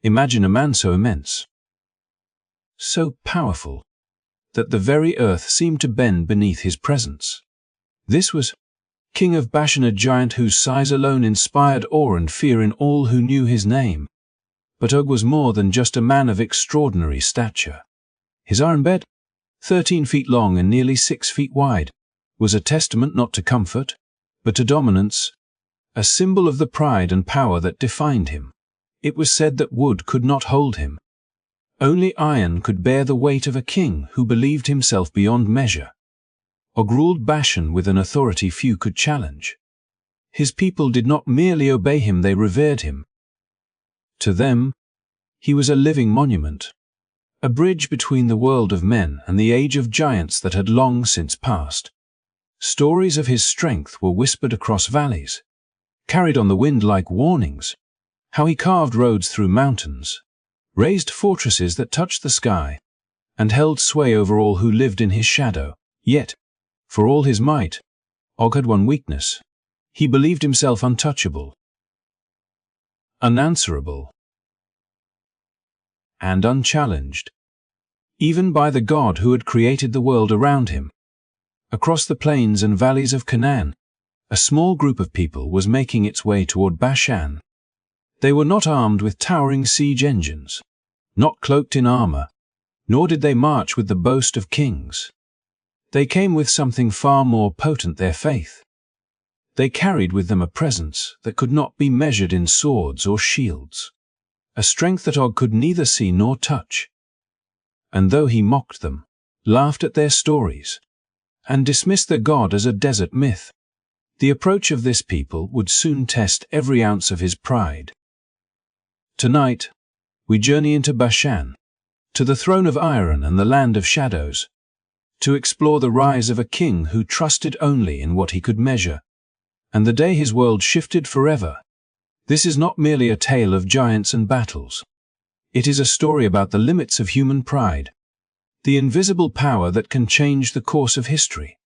Imagine a man so immense, so powerful, that the very earth seemed to bend beneath his presence. This was King of Bashan, a giant whose size alone inspired awe and fear in all who knew his name. But Og was more than just a man of extraordinary stature. His iron bed, 13 feet long and nearly 6 feet wide, was a testament not to comfort, but to dominance, a symbol of the pride and power that defined him. It was said that wood could not hold him. Only iron could bear the weight of a king who believed himself beyond measure. Og ruled Bashan with an authority few could challenge. His people did not merely obey him, they revered him. To them, he was a living monument, a bridge between the world of men and the age of giants that had long since passed. Stories of his strength were whispered across valleys, carried on the wind like warnings, how he carved roads through mountains, raised fortresses that touched the sky, and held sway over all who lived in his shadow. Yet, for all his might, Og had one weakness. He believed himself untouchable, unanswerable, and unchallenged, even by the God who had created the world around him. Across the plains and valleys of Canaan, a small group of people was making its way toward Bashan. They were not armed with towering siege engines, not cloaked in armor, nor did they march with the boast of kings. They came with something far more potent, their faith. They carried with them a presence that could not be measured in swords or shields, a strength that Og could neither see nor touch. And though he mocked them, laughed at their stories, and dismissed their God as a desert myth, the approach of this people would soon test every ounce of his pride. Tonight, we journey into Bashan, to the throne of iron and the land of shadows, to explore the rise of a king who trusted only in what he could measure, and the day his world shifted forever. This is not merely a tale of giants and battles. It is a story about the limits of human pride, the invisible power that can change the course of history,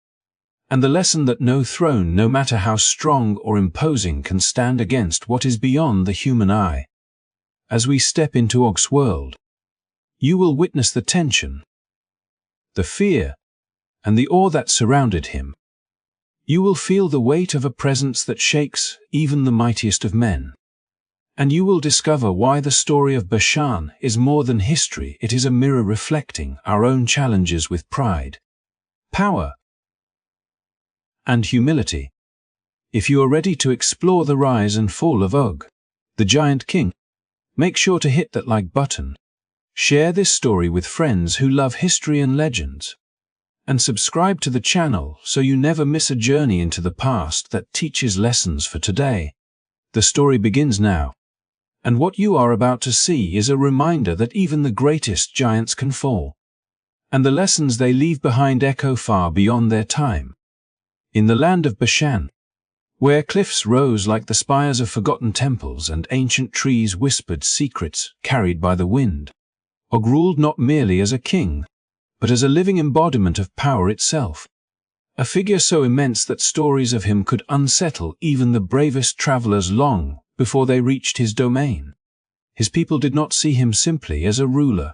and the lesson that no throne, no matter how strong or imposing, can stand against what is beyond the human eye. As we step into Og's world, you will witness the tension, the fear, and the awe that surrounded him. You will feel the weight of a presence that shakes even the mightiest of men. And you will discover why the story of Bashan is more than history. It is a mirror reflecting our own challenges with pride, power, and humility. If you are ready to explore the rise and fall of Og, the giant king, make sure to hit that like button. Share this story with friends who love history and legends, and subscribe to the channel so you never miss a journey into the past that teaches lessons for today. The story begins now, and what you are about to see is a reminder that even the greatest giants can fall, and the lessons they leave behind echo far beyond their time. In the land of Bashan, where cliffs rose like the spires of forgotten temples and ancient trees whispered secrets carried by the wind, Og ruled not merely as a king, but as a living embodiment of power itself, a figure so immense that stories of him could unsettle even the bravest travelers long before they reached his domain. His people did not see him simply as a ruler.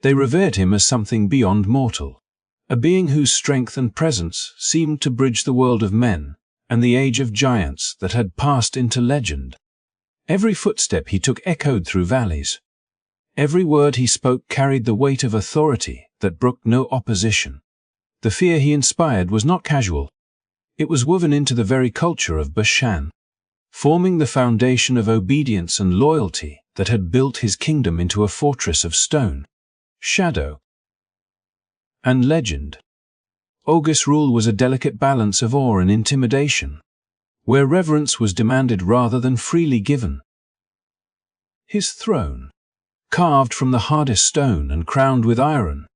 They revered him as something beyond mortal, a being whose strength and presence seemed to bridge the world of men and the age of giants that had passed into legend. Every footstep he took echoed through valleys. Every word he spoke carried the weight of authority that brooked no opposition. The fear he inspired was not casual. It was woven into the very culture of Bashan, forming the foundation of obedience and loyalty that had built his kingdom into a fortress of stone, shadow, and legend. Og's rule was a delicate balance of awe and intimidation, where reverence was demanded rather than freely given. His throne, carved from the hardest stone and crowned with iron,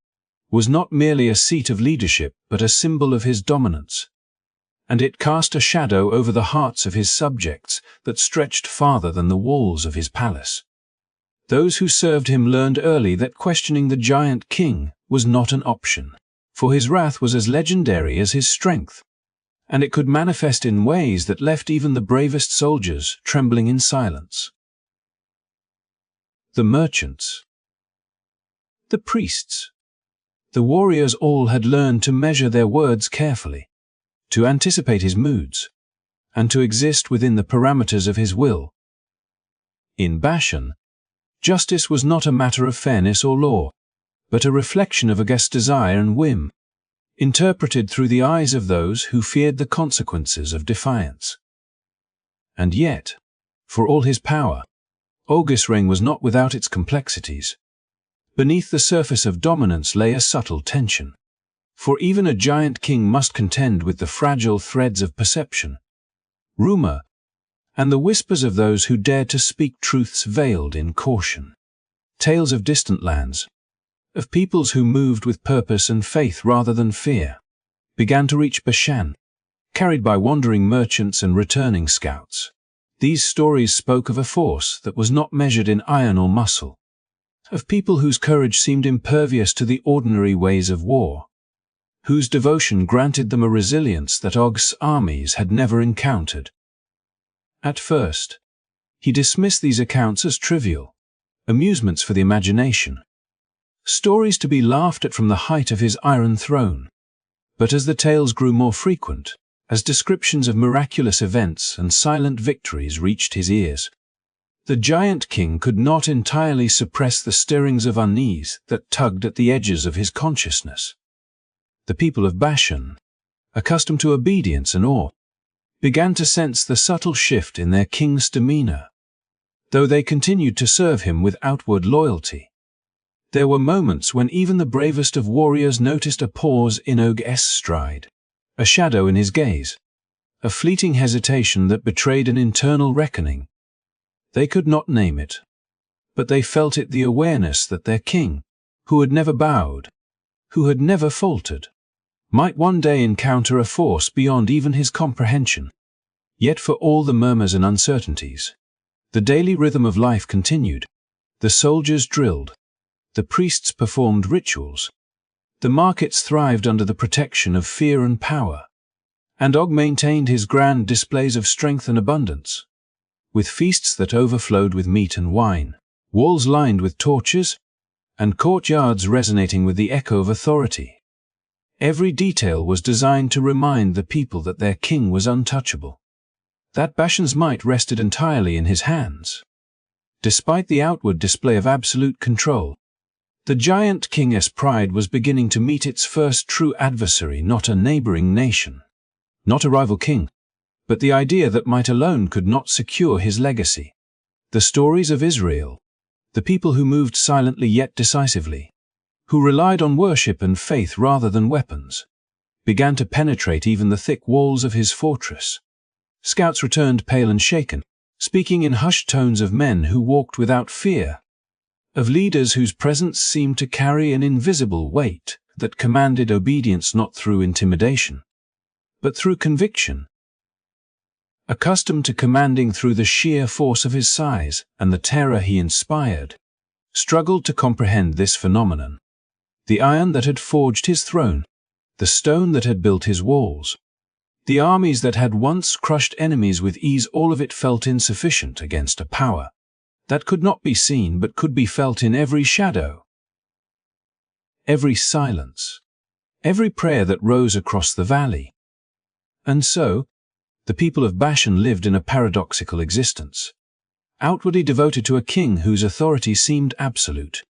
was not merely a seat of leadership but a symbol of his dominance, and it cast a shadow over the hearts of his subjects that stretched farther than the walls of his palace. Those who served him learned early that questioning the giant king was not an option, for his wrath was as legendary as his strength, and it could manifest in ways that left even the bravest soldiers trembling in silence. the merchants, the priests. The warriors all had learned to measure their words carefully, to anticipate his moods, and to exist within the parameters of his will. In Bashan, justice was not a matter of fairness or law, but a reflection of a guest's desire and whim, interpreted through the eyes of those who feared the consequences of defiance. And yet, for all his power, Og's reign was not without its complexities. Beneath the surface of dominance lay a subtle tension. For even a giant king must contend with the fragile threads of perception, rumor, and the whispers of those who dared to speak truths veiled in caution. Tales of distant lands, of peoples who moved with purpose and faith rather than fear, began to reach Bashan, carried by wandering merchants and returning scouts. These stories spoke of a force that was not measured in iron or muscle, of people whose courage seemed impervious to the ordinary ways of war, whose devotion granted them a resilience that Og's armies had never encountered. At first, he dismissed these accounts as trivial, amusements for the imagination, stories to be laughed at from the height of his iron throne. But as the tales grew more frequent, as descriptions of miraculous events and silent victories reached his ears, the giant king could not entirely suppress the stirrings of unease that tugged at the edges of his consciousness. The people of Bashan, accustomed to obedience and awe, began to sense the subtle shift in their king's demeanor. Though they continued to serve him with outward loyalty, there were moments when even the bravest of warriors noticed a pause in Og's stride, a shadow in his gaze, a fleeting hesitation that betrayed an internal reckoning. They could not name it, but they felt it, the awareness that their king, who had never bowed, who had never faltered, might one day encounter a force beyond even his comprehension. Yet for all the murmurs and uncertainties, the daily rhythm of life continued. The soldiers drilled, the priests performed rituals, the markets thrived under the protection of fear and power, and Og maintained his grand displays of strength and abundance, with feasts that overflowed with meat and wine, walls lined with torches, and courtyards resonating with the echo of authority. Every detail was designed to remind the people that their king was untouchable, that Bashan's might rested entirely in his hands. Despite the outward display of absolute control, the giant king's pride was beginning to meet its first true adversary, not a neighboring nation, not a rival king, but the idea that might alone could not secure his legacy. The stories of Israel, the people who moved silently yet decisively, who relied on worship and faith rather than weapons, began to penetrate even the thick walls of his fortress. Scouts returned pale and shaken, speaking in hushed tones of men who walked without fear, of leaders whose presence seemed to carry an invisible weight that commanded obedience not through intimidation, but through conviction. Accustomed to commanding through the sheer force of his size and the terror he inspired, struggled to comprehend this phenomenon. The iron that had forged his throne, the stone that had built his walls, the armies that had once crushed enemies with ease, all of it felt insufficient against a power that could not be seen but could be felt in every shadow, every silence, every prayer that rose across the valley. And so, the people of Bashan lived in a paradoxical existence, outwardly devoted to a king whose authority seemed absolute,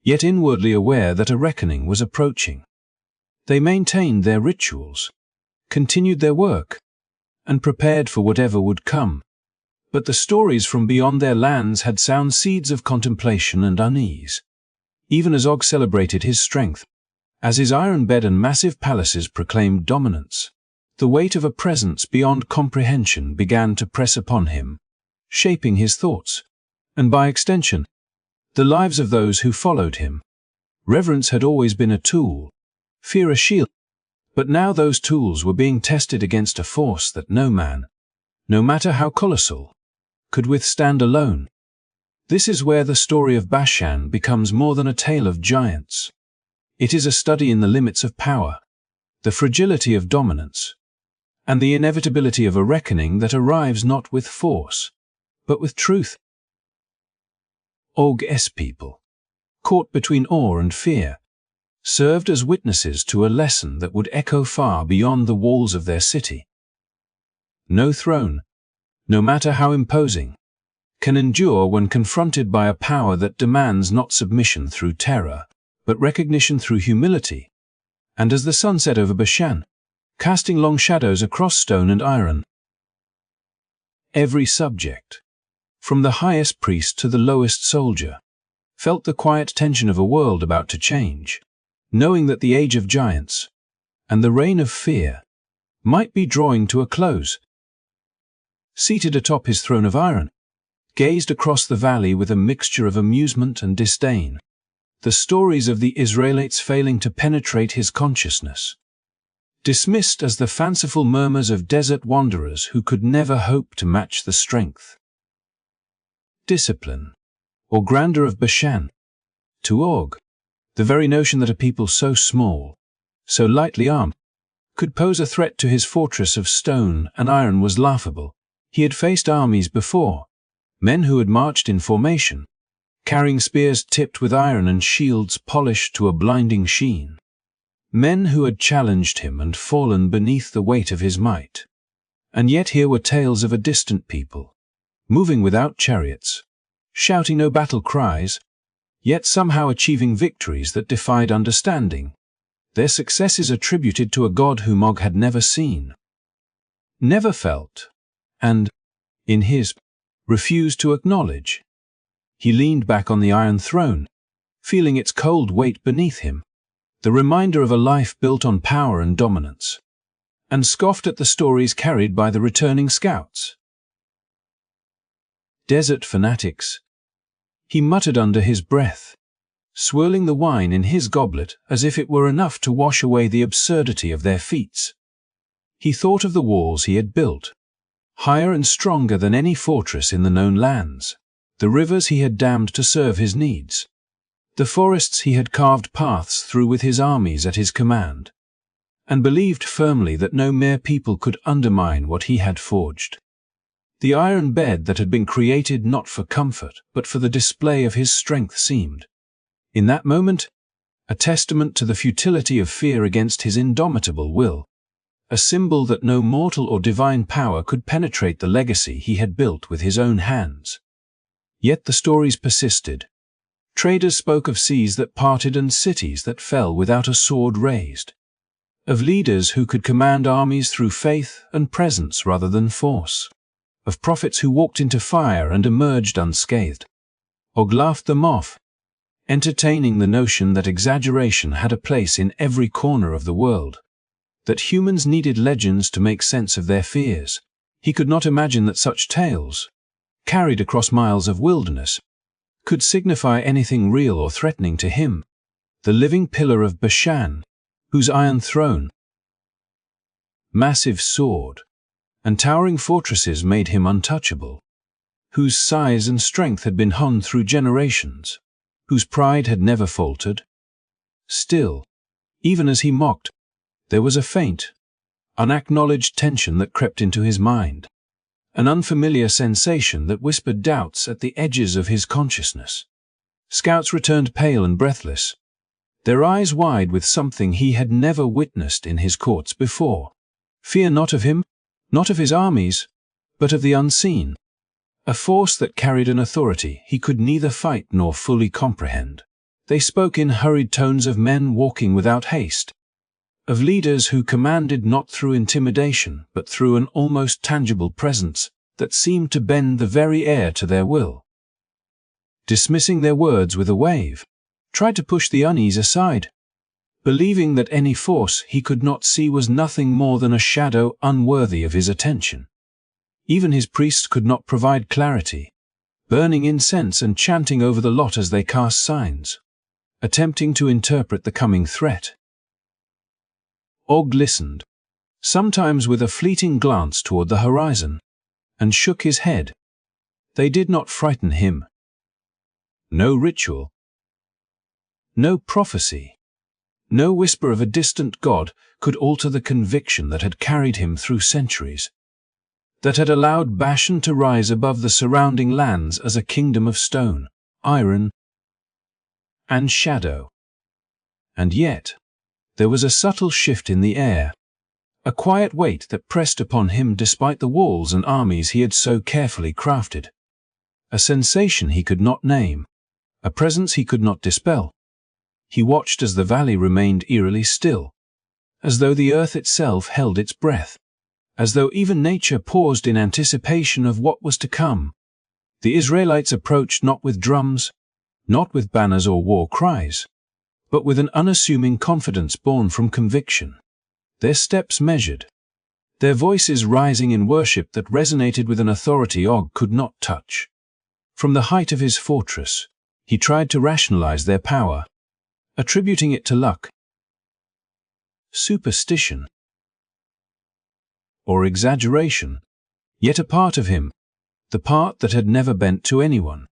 yet inwardly aware that a reckoning was approaching. They maintained their rituals, continued their work, and prepared for whatever would come. But the stories from beyond their lands had sown seeds of contemplation and unease. Even as Og celebrated his strength, as his iron bed and massive palaces proclaimed dominance, the weight of a presence beyond comprehension began to press upon him, shaping his thoughts, and by extension, the lives of those who followed him. Reverence had always been a tool, fear a shield, but now those tools were being tested against a force that no man, no matter how colossal, could withstand alone. This is where the story of Bashan becomes more than a tale of giants. It is a study in the limits of power, the fragility of dominance, and the inevitability of a reckoning that arrives not with force, but with truth. Og's people, caught between awe and fear, served as witnesses to a lesson that would echo far beyond the walls of their city. No throne, no matter how imposing, can endure when confronted by a power that demands not submission through terror, but recognition through humility. And as the sun set over Bashan, casting long shadows across stone and iron, every subject, from the highest priest to the lowest soldier, felt the quiet tension of a world about to change, knowing that the age of giants and the reign of fear might be drawing to a close. Seated atop his throne of iron, gazed across the valley with a mixture of amusement and disdain, the stories of the Israelites failing to penetrate his consciousness, dismissed as the fanciful murmurs of desert wanderers who could never hope to match the strength, discipline, or grandeur of Bashan. To Og, the very notion that a people so small, so lightly armed, could pose a threat to his fortress of stone and iron was laughable. He had faced armies before, men who had marched in formation, carrying spears tipped with iron and shields polished to a blinding sheen. Men who had challenged him and fallen beneath the weight of his might. And yet here were tales of a distant people, moving without chariots, shouting no battle cries, yet somehow achieving victories that defied understanding. Their successes attributed to a God whom Og had never seen, never felt, and, in his, refused to acknowledge. He leaned back on the iron throne, feeling its cold weight beneath him, the reminder of a life built on power and dominance, and scoffed at the stories carried by the returning scouts. Desert fanatics, he muttered under his breath, swirling the wine in his goblet as if it were enough to wash away the absurdity of their feats. He thought of the walls he had built, higher and stronger than any fortress in the known lands, the rivers he had dammed to serve his needs, the forests he had carved paths through with his armies at his command, and believed firmly that no mere people could undermine what he had forged. The iron bed that had been created not for comfort, but for the display of his strength seemed, in that moment, a testament to the futility of fear against his indomitable will, a symbol that no mortal or divine power could penetrate the legacy he had built with his own hands. Yet the stories persisted. Traders spoke of seas that parted and cities that fell without a sword raised, of leaders who could command armies through faith and presence rather than force, of prophets who walked into fire and emerged unscathed. Og laughed them off, entertaining the notion that exaggeration had a place in every corner of the world, that humans needed legends to make sense of their fears. He could not imagine that such tales, carried across miles of wilderness, could signify anything real or threatening to him, the living pillar of Bashan, whose iron throne, massive sword, and towering fortresses made him untouchable, whose size and strength had been honed through generations, whose pride had never faltered. Still, even as he mocked, there was a faint, unacknowledged tension that crept into his mind, an unfamiliar sensation that whispered doubts at the edges of his consciousness. Scouts returned pale and breathless, their eyes wide with something he had never witnessed in his courts before. Fear not of him, not of his armies, but of the unseen, a force that carried an authority he could neither fight nor fully comprehend. They spoke in hurried tones of men walking without haste, of leaders who commanded not through intimidation but through an almost tangible presence that seemed to bend the very air to their will. Dismissing their words with a wave, tried to push the unease aside, believing that any force he could not see was nothing more than a shadow unworthy of his attention. Even his priests could not provide clarity, burning incense and chanting over the lot as they cast signs, attempting to interpret the coming threat. Og listened, sometimes with a fleeting glance toward the horizon, and shook his head. They did not frighten him. No ritual, no prophecy, no whisper of a distant god could alter the conviction that had carried him through centuries, that had allowed Bashan to rise above the surrounding lands as a kingdom of stone, iron, and shadow. And yet, there was a subtle shift in the air, a quiet weight that pressed upon him despite the walls and armies he had so carefully crafted. A sensation he could not name, a presence he could not dispel. He watched as the valley remained eerily still, as though the earth itself held its breath, as though even nature paused in anticipation of what was to come. The Israelites approached not with drums, not with banners or war cries, but with an unassuming confidence born from conviction. Their steps measured, their voices rising in worship that resonated with an authority Og could not touch. From the height of his fortress, he tried to rationalize their power, attributing it to luck, superstition, or exaggeration. Yet a part of him, the part that had never bent to anyone,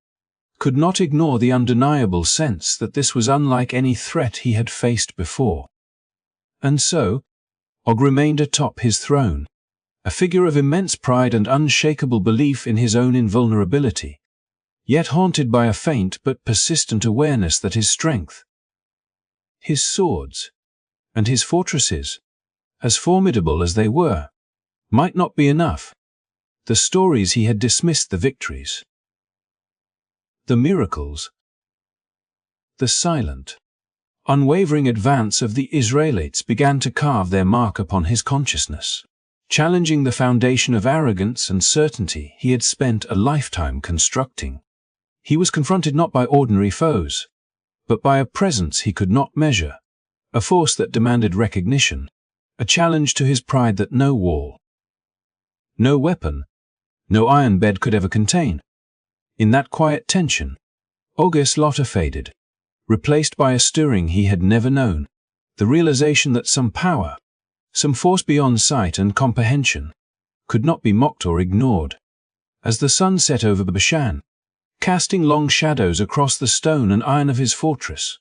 could not ignore the undeniable sense that this was unlike any threat he had faced before. And so, Og remained atop his throne, a figure of immense pride and unshakable belief in his own invulnerability, yet haunted by a faint but persistent awareness that his strength, his swords, and his fortresses, as formidable as they were, might not be enough. The stories he had dismissed, the victories, the miracles, the silent, unwavering advance of the Israelites began to carve their mark upon his consciousness, challenging the foundation of arrogance and certainty he had spent a lifetime constructing. He was confronted not by ordinary foes, but by a presence he could not measure, a force that demanded recognition, a challenge to his pride that no wall, no weapon, no iron bed could ever contain. In that quiet tension, Og's slaughter faded, replaced by a stirring he had never known, the realization that some power, some force beyond sight and comprehension, could not be mocked or ignored. As the sun set over Bashan, casting long shadows across the stone and iron of his fortress,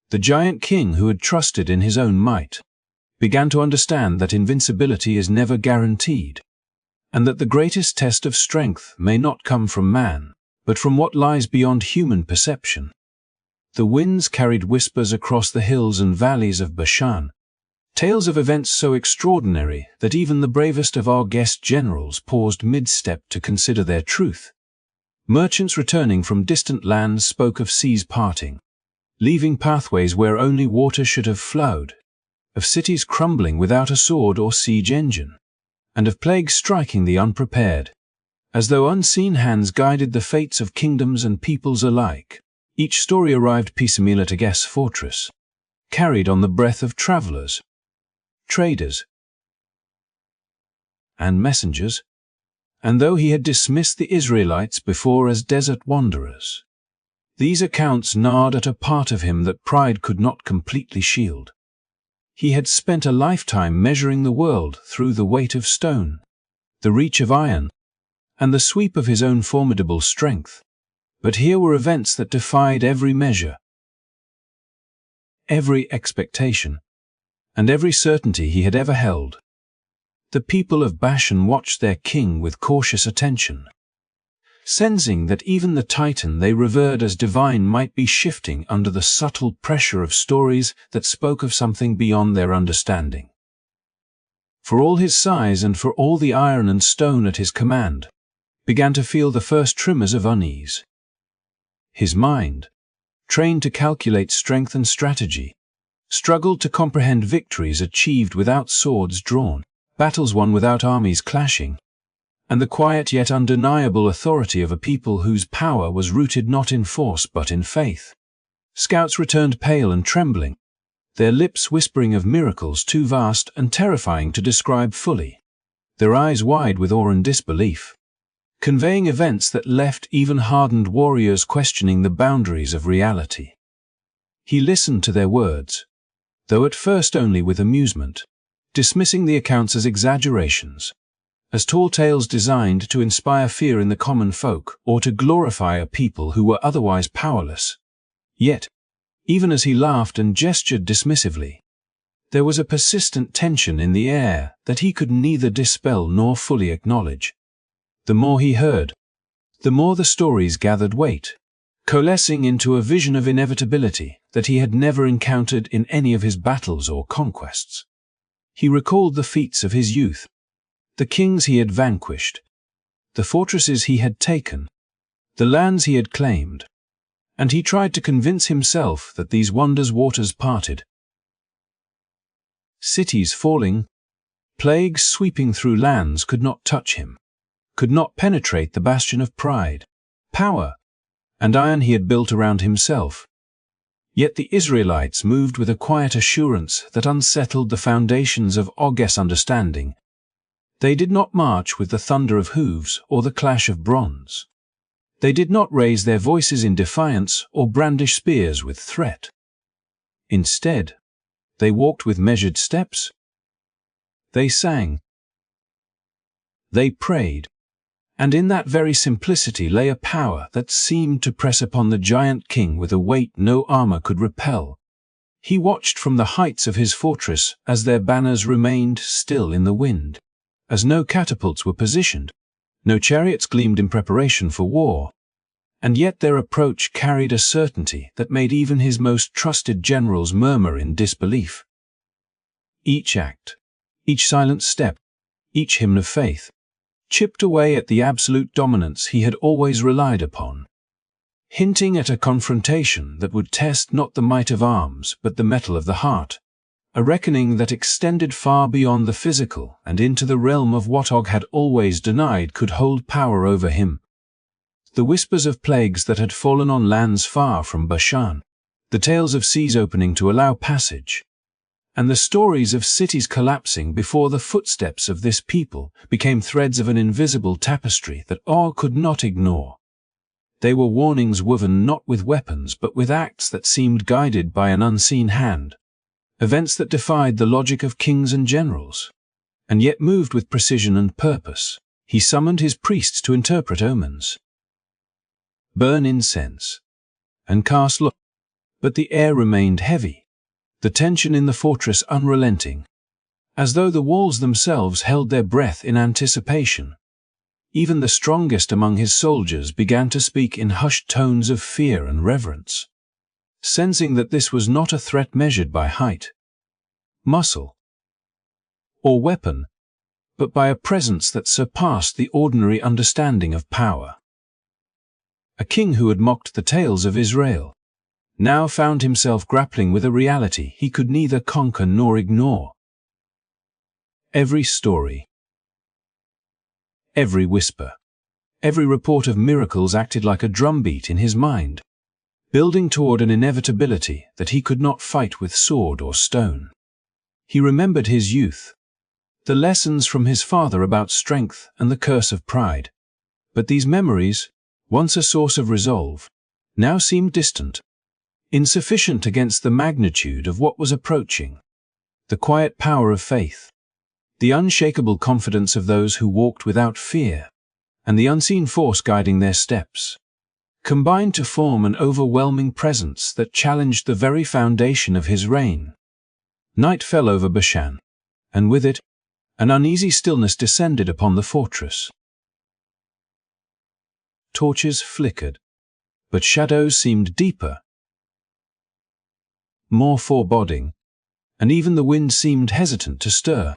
the giant king who had trusted in his own might began to understand that invincibility is never guaranteed, and that the greatest test of strength may not come from man, but from what lies beyond human perception. The winds carried whispers across the hills and valleys of Bashan, tales of events so extraordinary that even the bravest of our guest generals paused mid-step to consider their truth. Merchants returning from distant lands spoke of seas parting, leaving pathways where only water should have flowed, of cities crumbling without a sword or siege engine, and of plagues striking the unprepared. As though unseen hands guided the fates of kingdoms and peoples alike, each story arrived piecemeal at Og's fortress, carried on the breath of travelers, traders, and messengers. And though he had dismissed the Israelites before as desert wanderers, these accounts gnawed at a part of him that pride could not completely shield. He had spent a lifetime measuring the world through the weight of stone, the reach of iron, and the sweep of his own formidable strength. But here were events that defied every measure, every expectation, and every certainty he had ever held. The people of Bashan watched their king with cautious attention, sensing that even the titan they revered as divine might be shifting under the subtle pressure of stories that spoke of something beyond their understanding. For all his size and for all the iron and stone at his command, began to feel the first tremors of unease. His mind, trained to calculate strength and strategy, struggled to comprehend victories achieved without swords drawn, battles won without armies clashing, and the quiet yet undeniable authority of a people whose power was rooted not in force but in faith. Scouts returned pale and trembling, their lips whispering of miracles too vast and terrifying to describe fully, their eyes wide with awe and disbelief, conveying events that left even hardened warriors questioning the boundaries of reality. He listened to their words, though at first only with amusement, dismissing the accounts as exaggerations, as tall tales designed to inspire fear in the common folk or to glorify a people who were otherwise powerless. Yet, even as he laughed and gestured dismissively, there was a persistent tension in the air that he could neither dispel nor fully acknowledge. The more he heard, the more the stories gathered weight, coalescing into a vision of inevitability that he had never encountered in any of his battles or conquests. He recalled the feats of his youth, the kings he had vanquished, the fortresses he had taken, the lands he had claimed, and he tried to convince himself that these wonders' waters parted. Cities falling, plagues sweeping through lands could not touch him, could not penetrate the bastion of pride, power, and iron he had built around himself. Yet the Israelites moved with a quiet assurance that unsettled the foundations of Og's understanding. They did not march with the thunder of hooves or the clash of bronze. They did not raise their voices in defiance or brandish spears with threat. Instead, they walked with measured steps. They sang. They prayed. And in that very simplicity lay a power that seemed to press upon the giant king with a weight no armor could repel. He watched from the heights of his fortress as their banners remained still in the wind, as no catapults were positioned, no chariots gleamed in preparation for war, and yet their approach carried a certainty that made even his most trusted generals murmur in disbelief. Each act, each silent step, each hymn of faith, chipped away at the absolute dominance he had always relied upon, hinting at a confrontation that would test not the might of arms but the metal of the heart, a reckoning that extended far beyond the physical and into the realm of what Og had always denied could hold power over him. The whispers of plagues that had fallen on lands far from Bashan, the tales of seas opening to allow passage, and the stories of cities collapsing before the footsteps of this people became threads of an invisible tapestry that Og could not ignore. They were warnings woven not with weapons but with acts that seemed guided by an unseen hand, events that defied the logic of kings and generals, and yet moved with precision and purpose. He summoned his priests to interpret omens, burn incense, and cast lots, but the air remained heavy, the tension in the fortress unrelenting, as though the walls themselves held their breath in anticipation. Even the strongest among his soldiers began to speak in hushed tones of fear and reverence, sensing that this was not a threat measured by height, muscle, or weapon, but by a presence that surpassed the ordinary understanding of power. A king who had mocked the tales of Israel now found himself grappling with a reality he could neither conquer nor ignore. Every story, every whisper, every report of miracles acted like a drumbeat in his mind, building toward an inevitability that he could not fight with sword or stone. He remembered his youth, the lessons from his father about strength and the curse of pride. But these memories, once a source of resolve, now seemed distant, insufficient against the magnitude of what was approaching. The quiet power of faith, the unshakable confidence of those who walked without fear, and the unseen force guiding their steps, combined to form an overwhelming presence that challenged the very foundation of his reign. Night fell over Bashan, and with it, an uneasy stillness descended upon the fortress. Torches flickered, but shadows seemed deeper, more foreboding, and even the wind seemed hesitant to stir.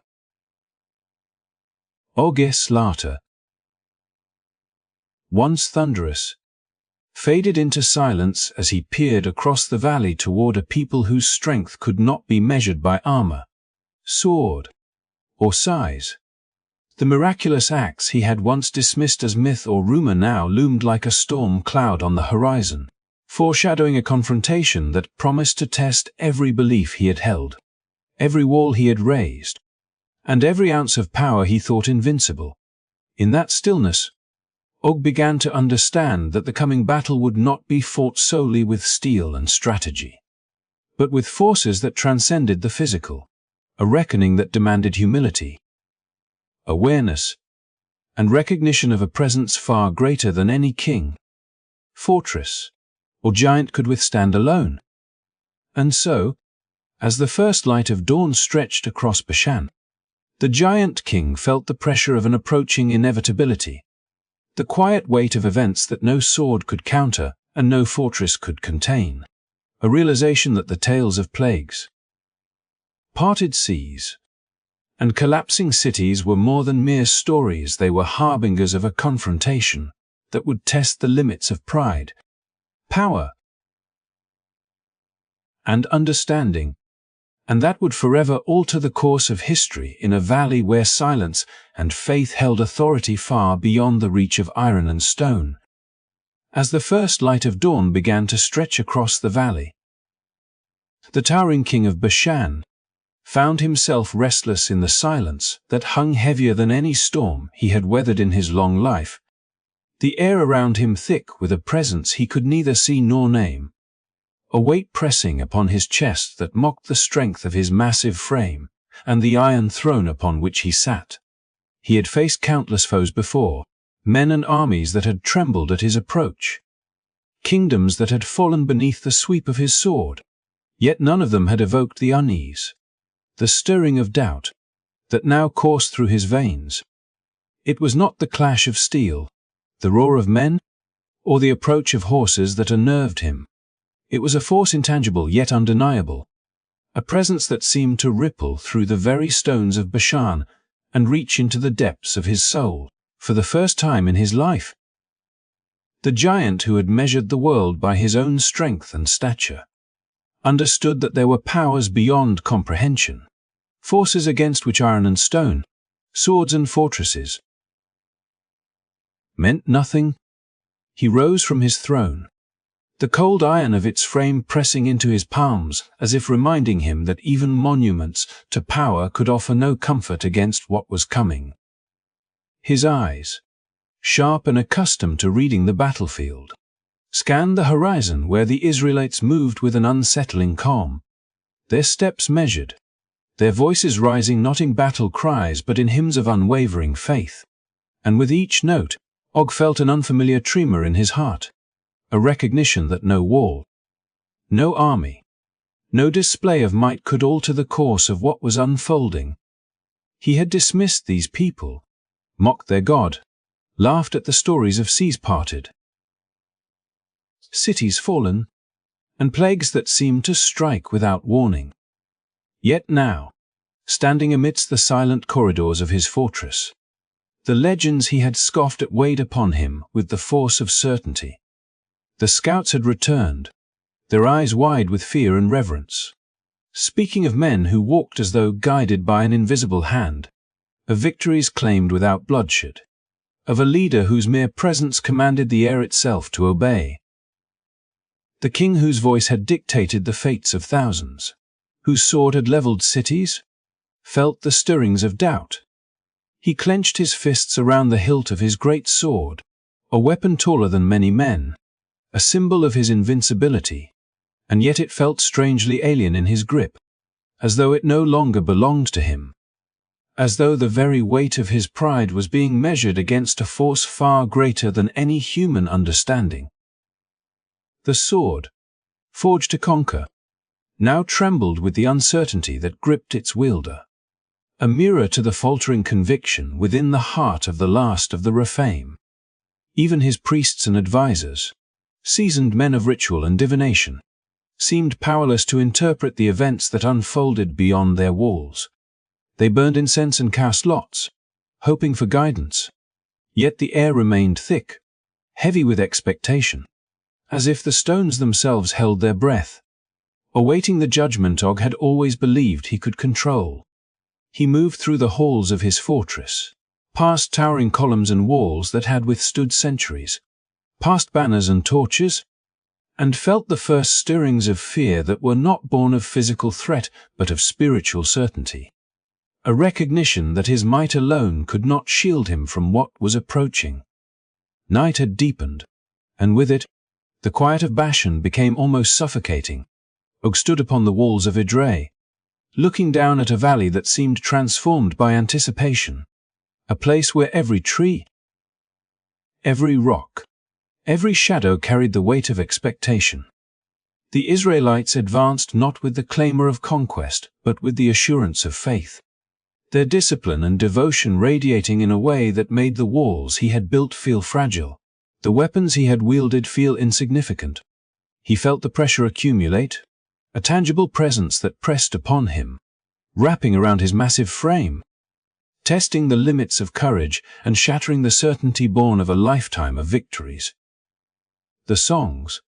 Og's laughter, once thunderous, faded into silence as he peered across the valley toward a people whose strength could not be measured by armor, sword, or size. The miraculous acts he had once dismissed as myth or rumor now loomed like a storm cloud on the horizon, foreshadowing a confrontation that promised to test every belief he had held, every wall he had raised, and every ounce of power he thought invincible. In that stillness, Og began to understand that the coming battle would not be fought solely with steel and strategy, but with forces that transcended the physical, a reckoning that demanded humility, awareness, and recognition of a presence far greater than any king, fortress, or giant could withstand alone. And so, as the first light of dawn stretched across Bashan, the giant king felt the pressure of an approaching inevitability, the quiet weight of events that no sword could counter and no fortress could contain. A realization that the tales of plagues, parted seas, and collapsing cities were more than mere stories. They were harbingers of a confrontation that would test the limits of pride, power, and understanding, and that would forever alter the course of history in a valley where silence and faith held authority far beyond the reach of iron and stone. As the first light of dawn began to stretch across the valley, the towering king of Bashan found himself restless in the silence that hung heavier than any storm he had weathered in his long life, the air around him thick with a presence he could neither see nor name, a weight pressing upon his chest that mocked the strength of his massive frame and the iron throne upon which he sat. He had faced countless foes before, men and armies that had trembled at his approach, kingdoms that had fallen beneath the sweep of his sword, yet none of them had evoked the unease, the stirring of doubt, that now coursed through his veins. It was not the clash of steel, the roar of men, or the approach of horses that unnerved him. It was a force intangible yet undeniable, a presence that seemed to ripple through the very stones of Bashan and reach into the depths of his soul. For the first time in his life, the giant who had measured the world by his own strength and stature understood that there were powers beyond comprehension, forces against which iron and stone, swords and fortresses, meant nothing. He rose from his throne, the cold iron of its frame pressing into his palms as if reminding him that even monuments to power could offer no comfort against what was coming. His eyes, sharp and accustomed to reading the battlefield, scanned the horizon where the Israelites moved with an unsettling calm, their steps measured, their voices rising not in battle cries but in hymns of unwavering faith. And with each note, Og felt an unfamiliar tremor in his heart, a recognition that no wall, no army, no display of might could alter the course of what was unfolding. He had dismissed these people, mocked their God, laughed at the stories of seas parted, cities fallen, and plagues that seemed to strike without warning. Yet now, standing amidst the silent corridors of his fortress, the legends he had scoffed at weighed upon him with the force of certainty. The scouts had returned, their eyes wide with fear and reverence, speaking of men who walked as though guided by an invisible hand, of victories claimed without bloodshed, of a leader whose mere presence commanded the air itself to obey. The king whose voice had dictated the fates of thousands, whose sword had leveled cities, felt the stirrings of doubt. He clenched his fists around the hilt of his great sword, a weapon taller than many men, a symbol of his invincibility, and yet it felt strangely alien in his grip, as though it no longer belonged to him, as though the very weight of his pride was being measured against a force far greater than any human understanding. The sword, forged to conquer, now trembled with the uncertainty that gripped its wielder, a mirror to the faltering conviction within the heart of the last of the Rephaim. Even his priests and advisers, seasoned men of ritual and divination, seemed powerless to interpret the events that unfolded beyond their walls. They burned incense and cast lots, hoping for guidance. Yet the air remained thick, heavy with expectation, as if the stones themselves held their breath, awaiting the judgment Og had always believed he could control. He moved through the halls of his fortress, past towering columns and walls that had withstood centuries, past banners and torches, and felt the first stirrings of fear that were not born of physical threat but of spiritual certainty, a recognition that his might alone could not shield him from what was approaching. Night had deepened, and with it, the quiet of Bashan became almost suffocating. Og stood upon the walls of Idre, looking down at a valley that seemed transformed by anticipation, a place where every tree, every rock, every shadow carried the weight of expectation. The Israelites advanced not with the clamor of conquest, but with the assurance of faith, their discipline and devotion radiating in a way that made the walls he had built feel fragile. The weapons he had wielded feel insignificant. He felt the pressure accumulate, a tangible presence that pressed upon him, wrapping around his massive frame, testing the limits of courage and shattering the certainty born of a lifetime of victories. The songs,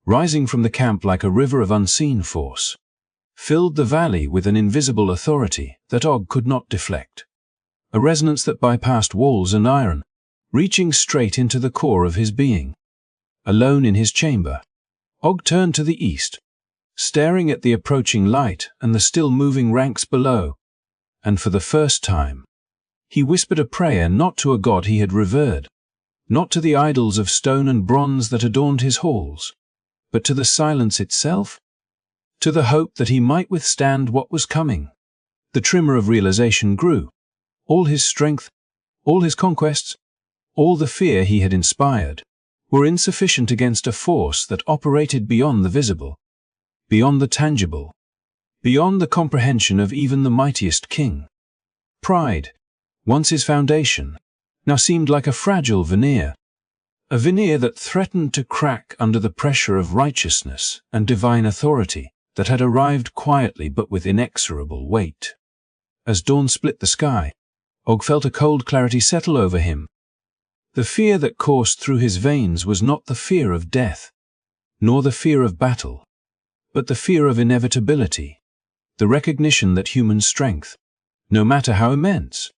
rising from the camp like a river of unseen force, filled the valley with an invisible authority that Og could not deflect, a resonance that bypassed walls and iron, reaching straight into the core of his being. Alone in his chamber, Og turned to the east, staring at the approaching light and the still moving ranks below, and for the first time, he whispered a prayer not to a god he had revered, not to the idols of stone and bronze that adorned his halls, but to the silence itself, to the hope that he might withstand what was coming. The tremor of realization grew. All his strength, all his conquests, all the fear he had inspired, were insufficient against a force that operated beyond the visible, beyond the tangible, beyond the comprehension of even the mightiest king. Pride, once his foundation, now seemed like a fragile veneer, a veneer that threatened to crack under the pressure of righteousness and divine authority that had arrived quietly but with inexorable weight. As dawn split the sky, Og felt a cold clarity settle over him. The fear that coursed through his veins was not the fear of death, nor the fear of battle, but the fear of inevitability, the recognition that human strength, no matter how immense,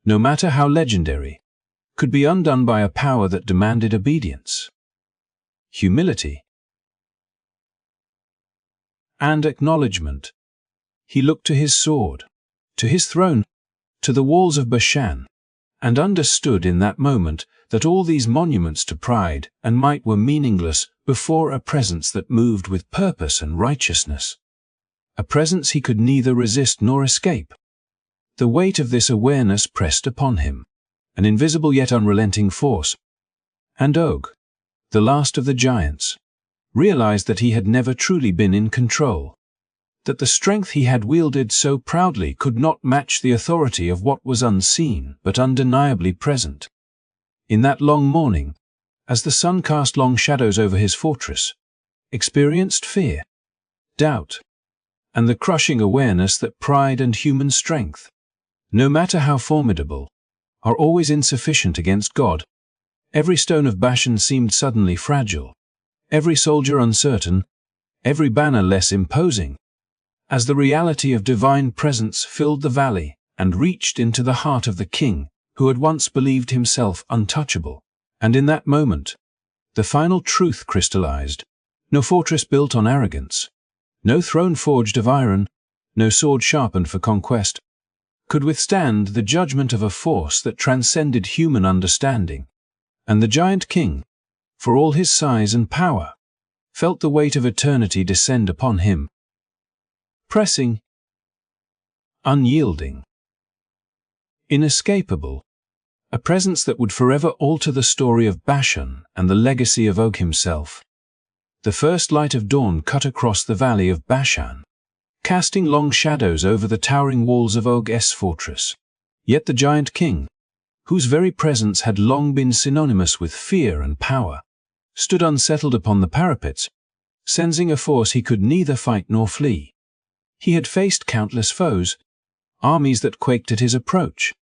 no matter how legendary, could be undone by a power that demanded obedience. Humility and acknowledgement. He looked to his sword, to his throne, to the walls of Bashan, and understood in that moment that all these monuments to pride and might were meaningless before a presence that moved with purpose and righteousness, a presence he could neither resist nor escape. The weight of this awareness pressed upon him, an invisible yet unrelenting force, and Og, the last of the giants, realized that he had never truly been in control, that the strength he had wielded so proudly could not match the authority of what was unseen but undeniably present. In that long morning, as the sun cast long shadows over his fortress, experienced fear, doubt, and the crushing awareness that pride and human strength, no matter how formidable, are always insufficient against God. Every stone of Bashan seemed suddenly fragile, every soldier uncertain, every banner less imposing, as the reality of divine presence filled the valley and reached into the heart of the king who had once believed himself untouchable. And in that moment, the final truth crystallized. No fortress built on arrogance, no throne forged of iron, no sword sharpened for conquest, could withstand the judgment of a force that transcended human understanding. And the giant king, for all his size and power, felt the weight of eternity descend upon him. Pressing, unyielding, inescapable, a presence that would forever alter the story of Bashan and the legacy of Og himself. The first light of dawn cut across the valley of Bashan, casting long shadows over the towering walls of Og's fortress. Yet the giant king, whose very presence had long been synonymous with fear and power, stood unsettled upon the parapets, sensing a force he could neither fight nor flee. He had faced countless foes, armies that quaked at his approach,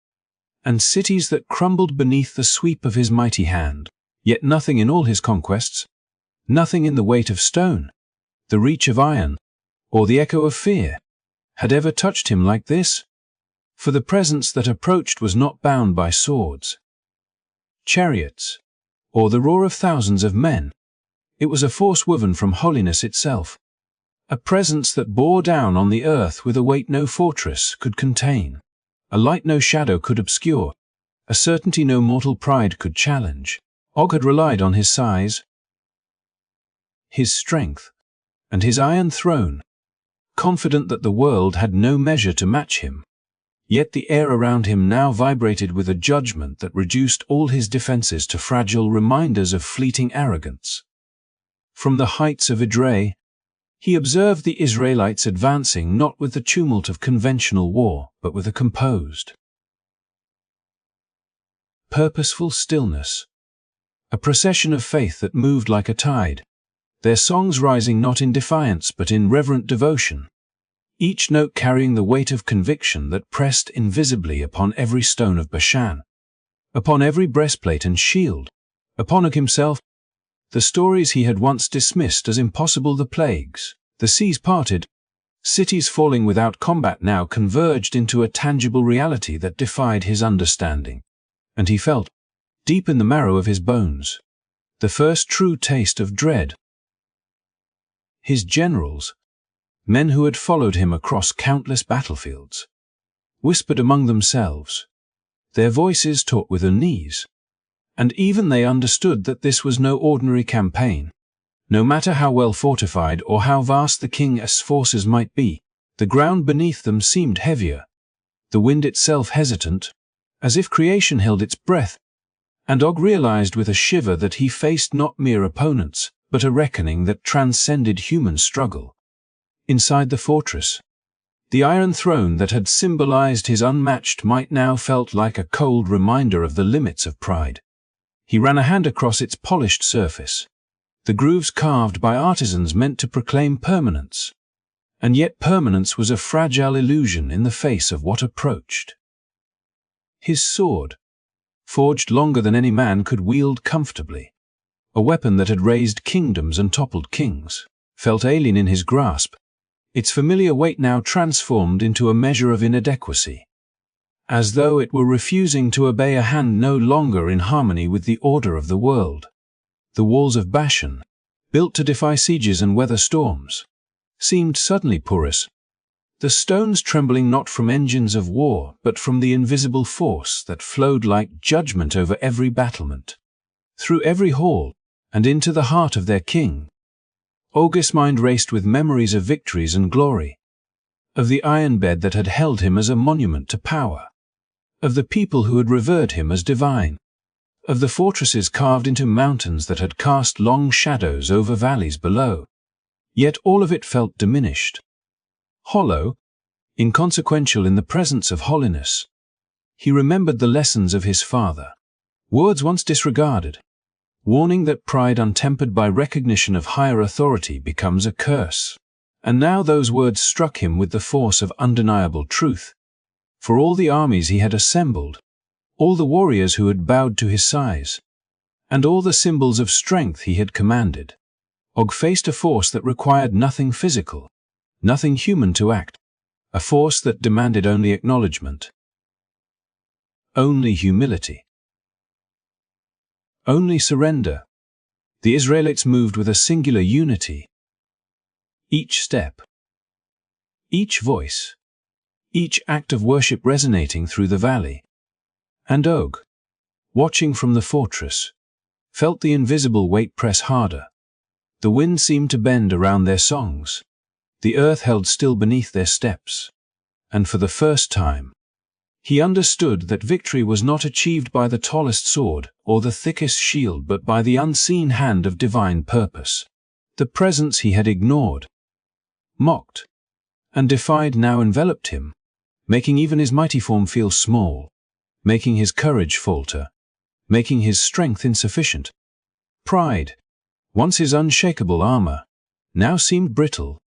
and cities that crumbled beneath the sweep of his mighty hand. Yet nothing in all his conquests, nothing in the weight of stone, the reach of iron, or the echo of fear, had ever touched him like this. For the presence that approached was not bound by swords, chariots, or the roar of thousands of men. It was a force woven from holiness itself, a presence that bore down on the earth with a weight no fortress could contain, a light no shadow could obscure, a certainty no mortal pride could challenge. Og had relied on his size, his strength, and his iron throne, confident that the world had no measure to match him. Yet the air around him now vibrated with a judgment that reduced all his defenses to fragile reminders of fleeting arrogance. From the heights of Idre, he observed the Israelites advancing not with the tumult of conventional war, but with a composed, purposeful stillness. a procession of faith that moved like a tide, their songs rising not in defiance but in reverent devotion, each note carrying the weight of conviction that pressed invisibly upon every stone of Bashan, upon every breastplate and shield, upon Og himself. The stories he had once dismissed as impossible, the plagues, the seas parted, cities falling without combat, now converged into a tangible reality that defied his understanding. And he felt, deep in the marrow of his bones, the first true taste of dread. His generals, men who had followed him across countless battlefields, whispered among themselves, their voices taut with unease, and even they understood that this was no ordinary campaign. No matter how well fortified or how vast the king's forces might be, the ground beneath them seemed heavier, the wind itself hesitant, as if creation held its breath, and Og realized with a shiver that he faced not mere opponents, but a reckoning that transcended human struggle. Inside the fortress, the Iron Throne that had symbolized his unmatched might now felt like a cold reminder of the limits of pride. He ran a hand across its polished surface, the grooves carved by artisans meant to proclaim permanence. And yet permanence was a fragile illusion in the face of what approached. His sword, forged longer than any man could wield comfortably, a weapon that had raised kingdoms and toppled kings, felt alien in his grasp, its familiar weight now transformed into a measure of inadequacy, as though it were refusing to obey a hand no longer in harmony with the order of the world. The walls of Bashan, built to defy sieges and weather storms, seemed suddenly porous, the stones trembling not from engines of war but from the invisible force that flowed like judgment over every battlement, through every hall, and into the heart of their king. Og's mind raced with memories of victories and glory, of the iron bed that had held him as a monument to power, of the people who had revered him as divine, of the fortresses carved into mountains that had cast long shadows over valleys below. Yet all of it felt diminished, hollow, inconsequential in the presence of holiness. He remembered the lessons of his father, words once disregarded, warning that pride untempered by recognition of higher authority becomes a curse. And now those words struck him with the force of undeniable truth. For all the armies he had assembled, all the warriors who had bowed to his size, and all the symbols of strength he had commanded, Og faced a force that required nothing physical, nothing human to act, a force that demanded only acknowledgement, only humility, only surrender. The Israelites moved with a singular unity. Each step, each voice, each act of worship resonating through the valley. And Og, watching from the fortress, felt the invisible weight press harder. The wind seemed to bend around their songs. The earth held still beneath their steps. And for the first time, he understood that victory was not achieved by the tallest sword or the thickest shield but by the unseen hand of divine purpose. The presence he had ignored, mocked, and defied now enveloped him, making even his mighty form feel small, making his courage falter, making his strength insufficient. Pride, once his unshakable armor, now seemed brittle,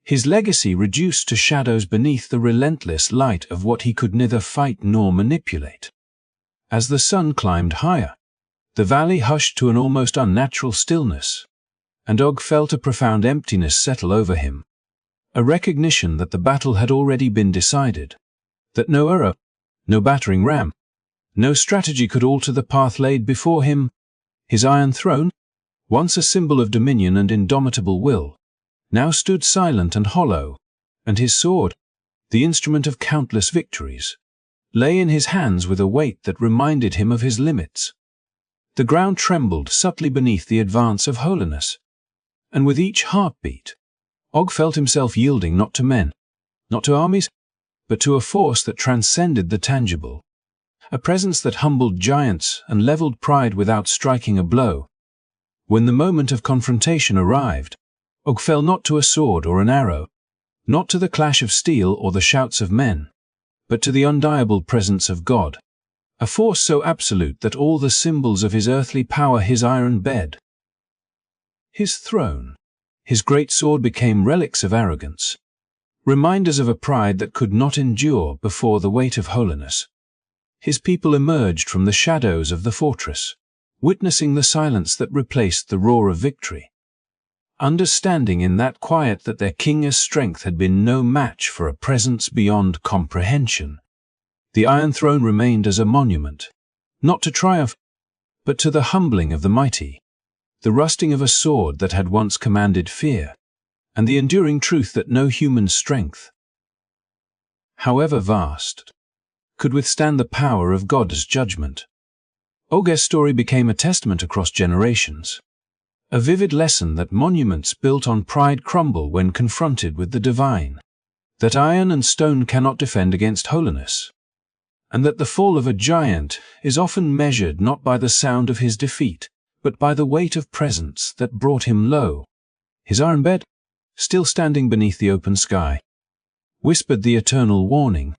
his legacy reduced to shadows beneath the relentless light of what he could neither fight nor manipulate. As the sun climbed higher, the valley hushed to an almost unnatural stillness, and Og felt a profound emptiness settle over him, a recognition that the battle had already been decided, that no arrow, no battering ram, no strategy could alter the path laid before him. His iron throne, once a symbol of dominion and indomitable will, now stood silent and hollow, and his sword, the instrument of countless victories, lay in his hands with a weight that reminded him of his limits. The ground trembled subtly beneath the advance of holiness, and with each heartbeat, Og felt himself yielding not to men, not to armies, but to a force that transcended the tangible, a presence that humbled giants and leveled pride without striking a blow. When the moment of confrontation arrived, Og fell not to a sword or an arrow, not to the clash of steel or the shouts of men, but to the undeniable presence of God, a force so absolute that all the symbols of his earthly power, his iron bed, his throne, his great sword became relics of arrogance, reminders of a pride that could not endure before the weight of holiness. His people emerged from the shadows of the fortress, witnessing the silence that replaced the roar of victory, understanding in that quiet that their king's strength had been no match for a presence beyond comprehension. The Iron Throne remained as a monument, not to triumph, but to the humbling of the mighty, the rusting of a sword that had once commanded fear, and the enduring truth that no human strength, however vast, could withstand the power of God's judgment. Og's story became a testament across generations, a vivid lesson that monuments built on pride crumble when confronted with the divine, that iron and stone cannot defend against holiness, and that the fall of a giant is often measured not by the sound of his defeat, but by the weight of presence that brought him low. His iron bed, still standing beneath the open sky, whispered the eternal warning: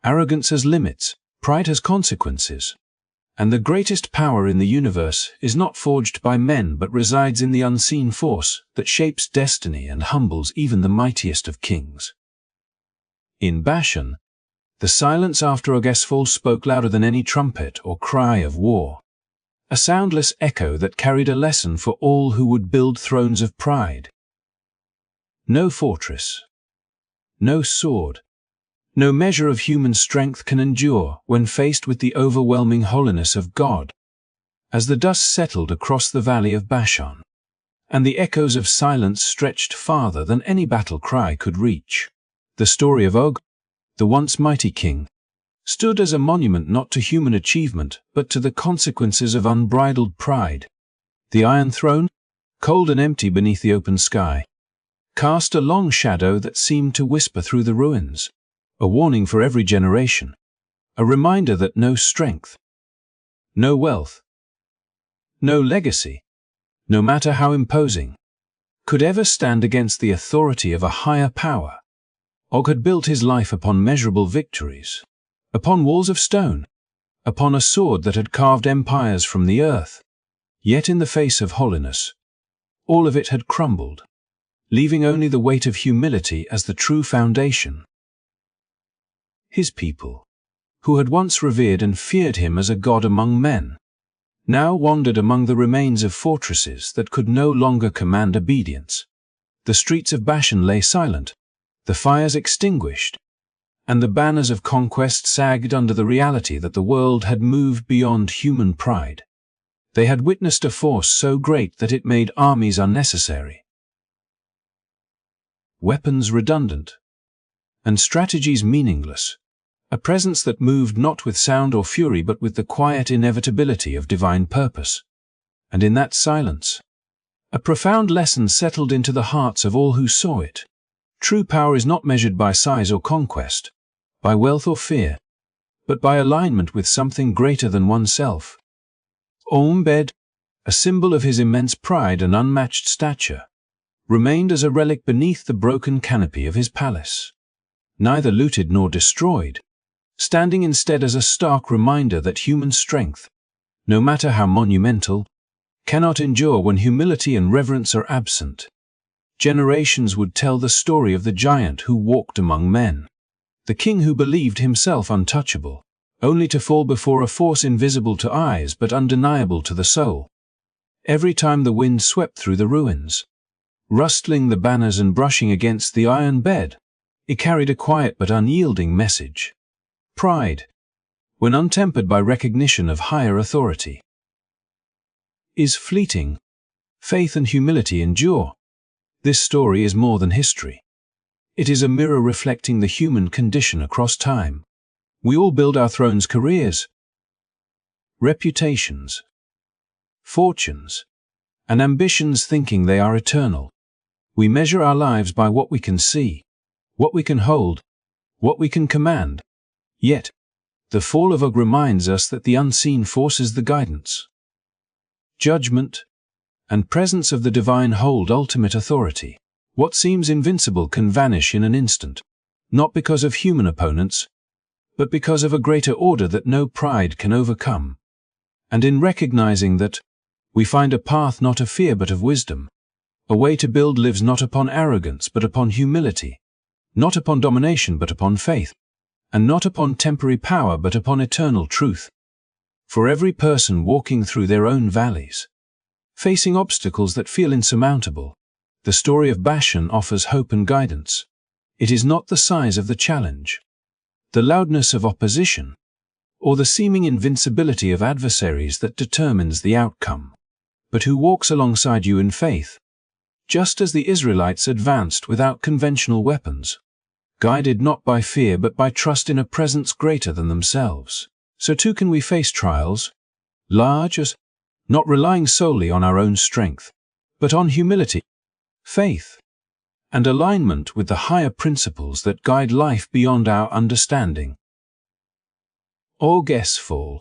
arrogance has limits, pride has consequences, and the greatest power in the universe is not forged by men but resides in the unseen force that shapes destiny and humbles even the mightiest of kings. In Bashan, the silence after Og's fall spoke louder than any trumpet or cry of war, a soundless echo that carried a lesson for all who would build thrones of pride. No fortress, no sword, no measure of human strength can endure when faced with the overwhelming holiness of God. As the dust settled across the valley of Bashan, and the echoes of silence stretched farther than any battle cry could reach, the story of Og, the once mighty king, stood as a monument not to human achievement but to the consequences of unbridled pride. The Iron Throne, cold and empty beneath the open sky, cast a long shadow that seemed to whisper through the ruins, a warning for every generation, a reminder that no strength, no wealth, no legacy, no matter how imposing, could ever stand against the authority of a higher power. Og had built his life upon measurable victories, upon walls of stone, upon a sword that had carved empires from the earth. Yet in the face of holiness, all of it had crumbled, leaving only the weight of humility as the true foundation. His people, who had once revered and feared him as a god among men, now wandered among the remains of fortresses that could no longer command obedience. The streets of Bashan lay silent, the fires extinguished, and the banners of conquest sagged under the reality that the world had moved beyond human pride. They had witnessed a force so great that it made armies unnecessary, weapons redundant, and strategies meaningless, a presence that moved not with sound or fury but with the quiet inevitability of divine purpose. And in that silence, a profound lesson settled into the hearts of all who saw it. True power is not measured by size or conquest, by wealth or fear, but by alignment with something greater than oneself. Ombed, a symbol of his immense pride and unmatched stature, remained as a relic beneath the broken canopy of his palace, neither looted nor destroyed, standing instead as a stark reminder that human strength, no matter how monumental, cannot endure when humility and reverence are absent. Generations would tell the story of the giant who walked among men, the king who believed himself untouchable, only to fall before a force invisible to eyes but undeniable to the soul. Every time the wind swept through the ruins, rustling the banners and brushing against the iron bed, it carried a quiet but unyielding message. Pride, when untempered by recognition of higher authority, is fleeting. Faith and humility endure. This story is more than history. It is a mirror reflecting the human condition across time. We all build our thrones, careers, reputations, fortunes, and ambitions thinking they are eternal. We measure our lives by what we can see, what we can hold, what we can command. Yet, the fall of Og reminds us that the unseen force is the guidance, judgment, and presence of the divine hold ultimate authority. What seems invincible can vanish in an instant, not because of human opponents, but because of a greater order that no pride can overcome. And in recognizing that, we find a path not of fear but of wisdom, a way to build lives not upon arrogance but upon humility, not upon domination but upon faith, and not upon temporary power but upon eternal truth. For every person walking through their own valleys, facing obstacles that feel insurmountable, the story of Bashan offers hope and guidance. It is not the size of the challenge, the loudness of opposition, or the seeming invincibility of adversaries that determines the outcome, but who walks alongside you in faith, just as the Israelites advanced without conventional weapons, guided not by fear but by trust in a presence greater than themselves. So too can we face trials, large as, not relying solely on our own strength, but on humility, faith, and alignment with the higher principles that guide life beyond our understanding. Og's fall,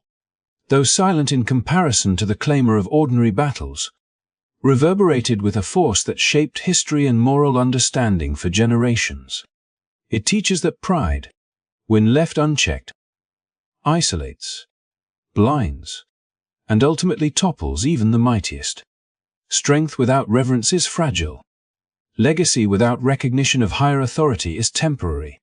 though silent in comparison to the clamor of ordinary battles, reverberated with a force that shaped history and moral understanding for generations. It teaches that pride, when left unchecked, isolates, blinds, and ultimately topples even the mightiest. Strength without reverence is fragile. Legacy without recognition of higher authority is temporary.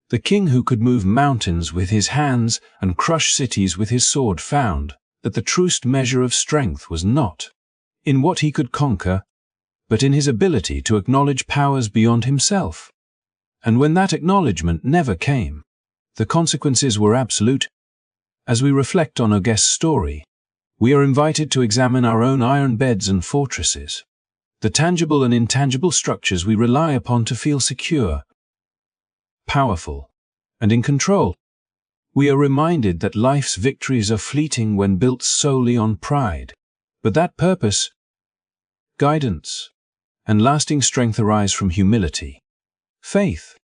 The king who could move mountains with his hands and crush cities with his sword found that the truest measure of strength was not in what he could conquer, but in his ability to acknowledge powers beyond himself. And when that acknowledgement never came, the consequences were absolute. As we reflect on Og's story, we are invited to examine our own iron beds and fortresses, the tangible and intangible structures we rely upon to feel secure, powerful, and in control. We are reminded that life's victories are fleeting when built solely on pride, but that purpose, guidance, and lasting strength arise from humility, faith,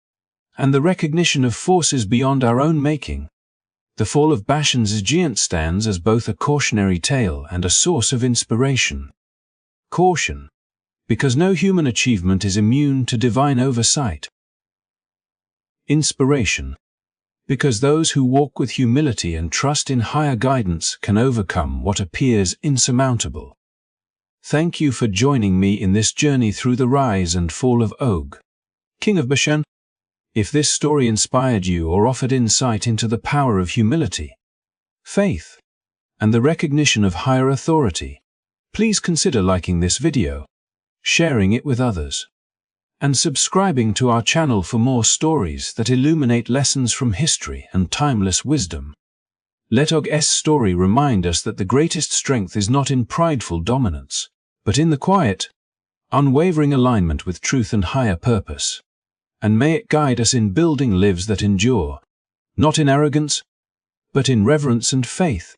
and the recognition of forces beyond our own making. The fall of Bashan's giant stands as both a cautionary tale and a source of inspiration. Caution, because no human achievement is immune to divine oversight. Inspiration, because those who walk with humility and trust in higher guidance can overcome what appears insurmountable. Thank you for joining me in this journey through the rise and fall of Og, King of Bashan. If this story inspired you or offered insight into the power of humility, faith, and the recognition of higher authority, please consider liking this video, sharing it with others, and subscribing to our channel for more stories that illuminate lessons from history and timeless wisdom. Let Og's story remind us that the greatest strength is not in prideful dominance, but in the quiet, unwavering alignment with truth and higher purpose. And may it guide us in building lives that endure, not in arrogance, but in reverence and faith.